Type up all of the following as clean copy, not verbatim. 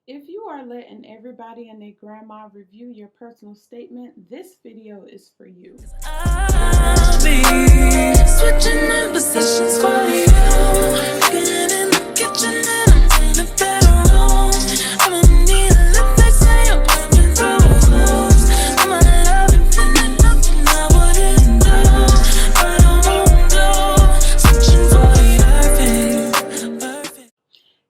If you are letting everybody and their grandma review your personal statement, this video is for you. I'll be switching up positions for you. Getting in the kitchen and I'm in a better room. I'ma need a lip they say I'm coming through close. I'ma love it when there's nothing I wouldn't do. But I won't do. Switching for you. Perfect.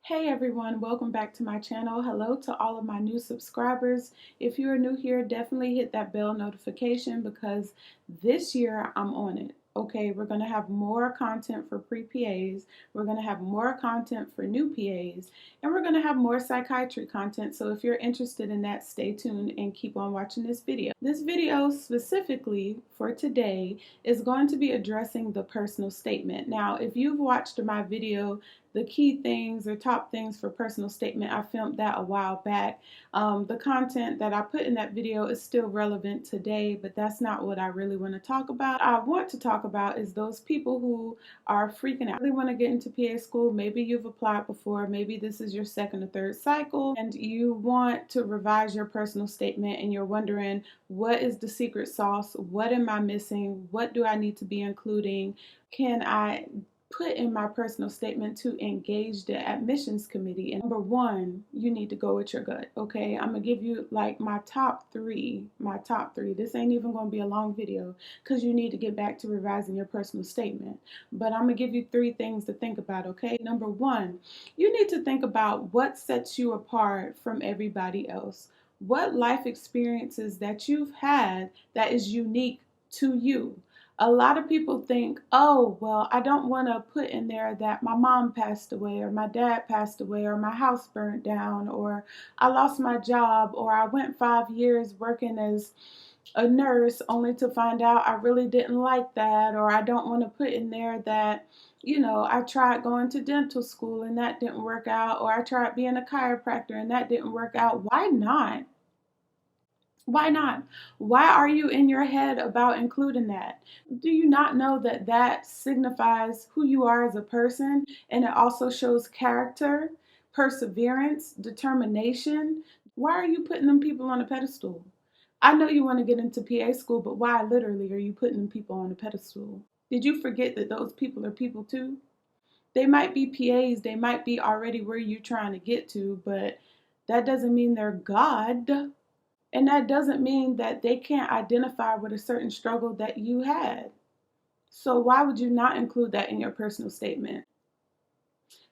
Hey everyone, welcome back to my channel. Hello to all of my new subscribers. If you are new here, definitely hit that bell notification because this year I'm on it. Okay, we're going to have more content for pre-PAs, we're going to have more content for new PAs, and we're going to have more psychiatry content. So if you're interested in that, stay tuned and keep on watching this video. This video specifically for today is going to be addressing the personal statement. Now, if you've watched my video, the key things or top things for personal statement, I filmed that a while back. The content that I put in that video is still relevant today, but that's not what I really want to talk about. I want to talk about is those people who are freaking out. They want to get into PA school. Maybe you've applied before. Maybe this is your second or third cycle and you want to revise your personal statement and you're wondering, what is the secret sauce? What am I missing? What do I need to be including? Can I put in my personal statement to engage the admissions committee? And number one, you need to go with your gut. Okay, I'm gonna give you like my top three. This ain't even gonna be a long video because you need to get back to revising your personal statement, but I'm gonna give you three things to think about. Okay, number one, you need to think about what sets you apart from everybody else. What life experiences that you've had that is unique to you? A lot of people think, oh, well, I don't want to put in there that my mom passed away or my dad passed away or my house burnt down or I lost my job or I went 5 years working as a nurse only to find out I really didn't like that, or I don't want to put in there that, I tried going to dental school and that didn't work out, or I tried being a chiropractor and that didn't work out. Why not? Why not? Why are you in your head about including that? Do you not know that that signifies who you are as a person, and it also shows character, perseverance, determination? Why are you putting them people on a pedestal? I know you want to get into PA school, but why literally are you putting them people on a pedestal? Did you forget that those people are people too? They might be PAs, they might be already where you're trying to get to, but that doesn't mean they're God. And that doesn't mean that they can't identify with a certain struggle that you had. So why would you not include that in your personal statement?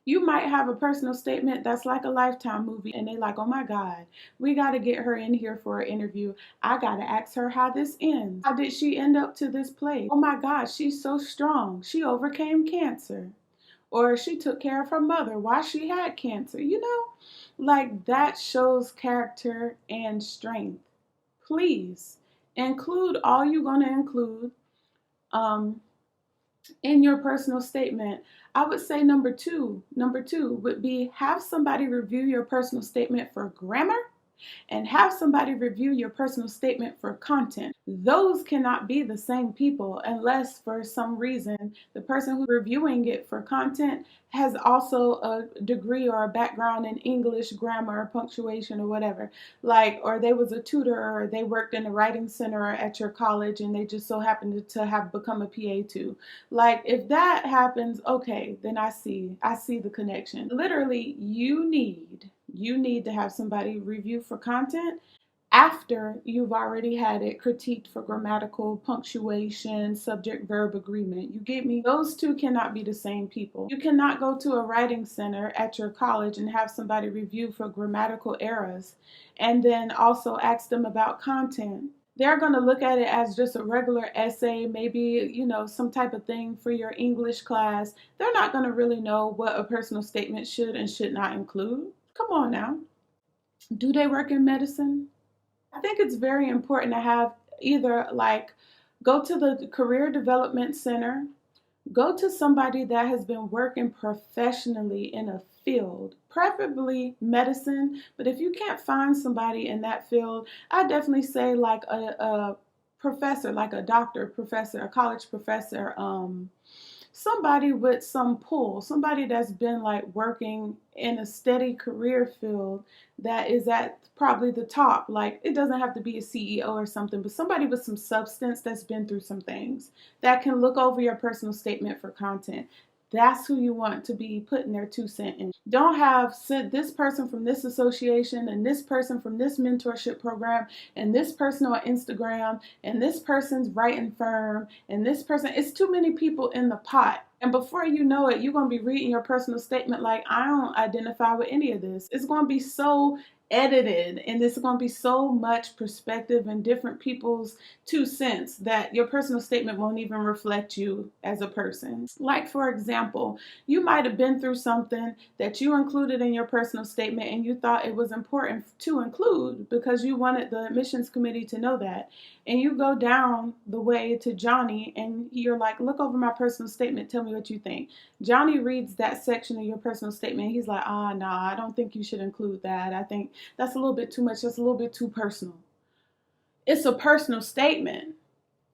You might have a personal statement that's like a Lifetime movie and they like, oh my God, we got to get her in here for an interview. I got to ask her how this ends. How did she end up to this place? Oh my God, she's so strong. She overcame cancer. Or she took care of her mother while she had cancer. Like that shows character and strength. Please include all you're going to include um, in your personal statement. I would say number two would be have somebody review your personal statement for grammar and have somebody review your personal statement for content. Those cannot be the same people unless for some reason the person who's reviewing it for content has also a degree or a background in English, grammar, punctuation, or whatever. Like, or they was a tutor or they worked in a writing center at your college and they just so happened to have become a PA too. Like, if that happens, okay, then I see the connection. Literally, you need to have somebody review for content after you've already had it critiqued for grammatical, punctuation, subject verb agreement. You get me? Those two cannot be the same people. You cannot go to a writing center at your college and have somebody review for grammatical errors and then also ask them about content. They're going to look at it as just a regular essay, maybe, some type of thing for your English class. They're not going to really know what a personal statement should and should not include. Come on now. Do they work in medicine? I think it's very important to have either like go to the career development center, go to somebody that has been working professionally in a field, preferably medicine. But if you can't find somebody in that field, I definitely say like a professor, like a doctor, professor, a college professor, somebody with some pull, somebody that's been like working in a steady career field that is at probably the top. Like, it doesn't have to be a CEO or something, but somebody with some substance that's been through some things that can look over your personal statement for content. That's who you want to be putting their 2 cents in. Don't have this person from this association and this person from this mentorship program and this person on Instagram and this person's writing firm and this person. It's too many people in the pot. And before you know it, you're going to be reading your personal statement like, I don't identify with any of this. It's going to be so edited, and it's going to be so much perspective and different people's 2 cents that your personal statement won't even reflect you as a person. Like, for example, you might have been through something that you included in your personal statement and you thought it was important to include because you wanted the admissions committee to know that. And you go down the way to Johnny and you're like, look over my personal statement, tell me what you think. Johnny reads that section of your personal statement. He's like, nah, I don't think you should include that. I think that's a little bit too much. That's a little bit too personal. It's a personal statement.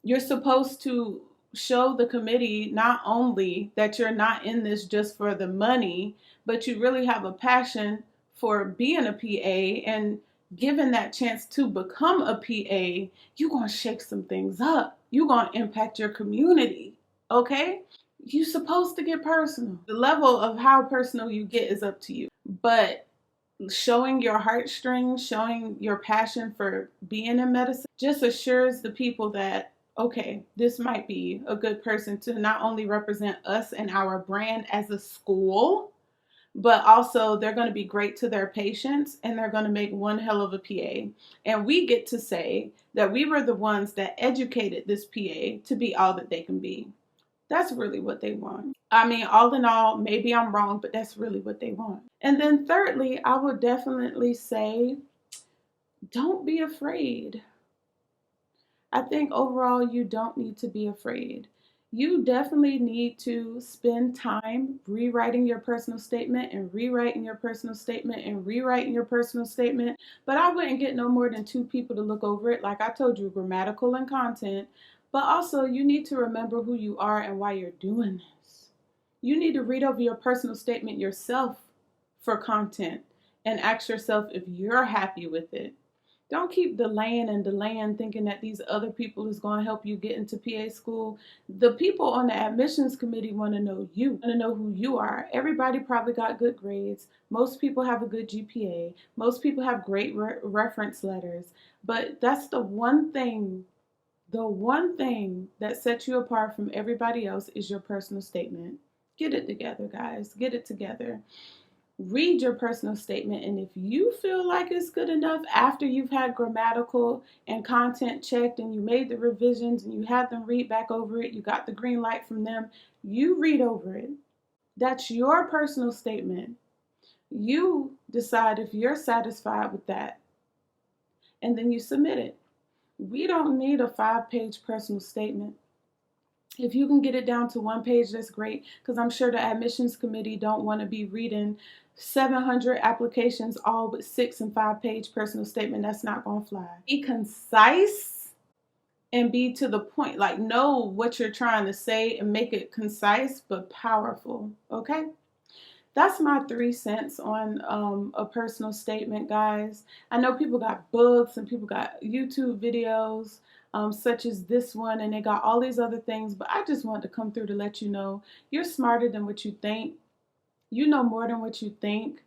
You're supposed to show the committee not only that you're not in this just for the money, but you really have a passion for being a PA, and given that chance to become a PA, you're going to shake some things up. You're going to impact your community, okay? You're supposed to get personal. The level of how personal you get is up to you. But showing your heartstrings, showing your passion for being in medicine just assures the people that, okay, this might be a good person to not only represent us and our brand as a school, but also they're going to be great to their patients and they're going to make one hell of a PA. And we get to say that we were the ones that educated this PA to be all that they can be. That's really what they want. I mean, all in all, maybe I'm wrong, but that's really what they want. And then thirdly, I would definitely say, don't be afraid. I think overall, you don't need to be afraid. You definitely need to spend time rewriting your personal statement and rewriting your personal statement and rewriting your personal statement. But I wouldn't get no more than 2 people to look over it. Like I told you, grammatical and content. But also, you need to remember who you are and why you're doing this. You need to read over your personal statement yourself for content and ask yourself if you're happy with it. Don't keep delaying thinking that these other people is going to help you get into PA school. The people on the admissions committee want to know you, want to know who you are. Everybody probably got good grades. Most people have a good GPA. Most people have great reference letters. But that's the one thing that sets you apart from everybody else is your personal statement. Get it together, guys. Get it together. Read your personal statement, and if you feel like it's good enough after you've had grammatical and content checked and you made the revisions and you had them read back over it, you got the green light from them, you read over it. That's your personal statement. You decide if you're satisfied with that, and then you submit it. We don't need a 5-page personal statement. If you can get it down to 1 page, that's great, because I'm sure the admissions committee don't want to be reading 700 applications all with 6 and 5-page personal statement. That's not going to fly. Be concise and be to the point. Like, know what you're trying to say and make it concise but powerful, okay? That's my 3 cents on a personal statement, guys. I know people got books and people got YouTube videos, such as this one, and they got all these other things, but I just wanted to come through to let you know you're smarter than what you think. You know more than what you think.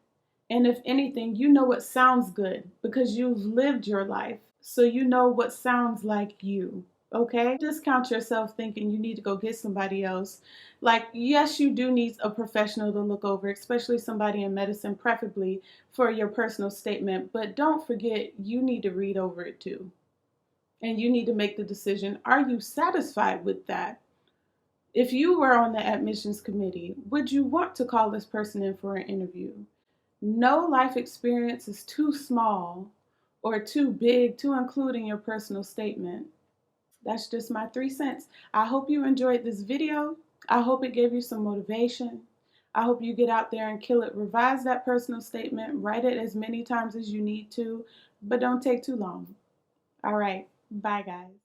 And if anything, you know what sounds good because you've lived your life. So you know what sounds like you. Okay? Discount yourself thinking you need to go get somebody else. Like, yes, you do need a professional to look over, especially somebody in medicine, preferably for your personal statement. But don't forget, you need to read over it too. And you need to make the decision, are you satisfied with that? If you were on the admissions committee, would you want to call this person in for an interview? No life experience is too small or too big to include in your personal statement. That's just my 3 cents. I hope you enjoyed this video. I hope it gave you some motivation. I hope you get out there and kill it. Revise that personal statement. Write it as many times as you need to, but don't take too long. All right. Bye, guys.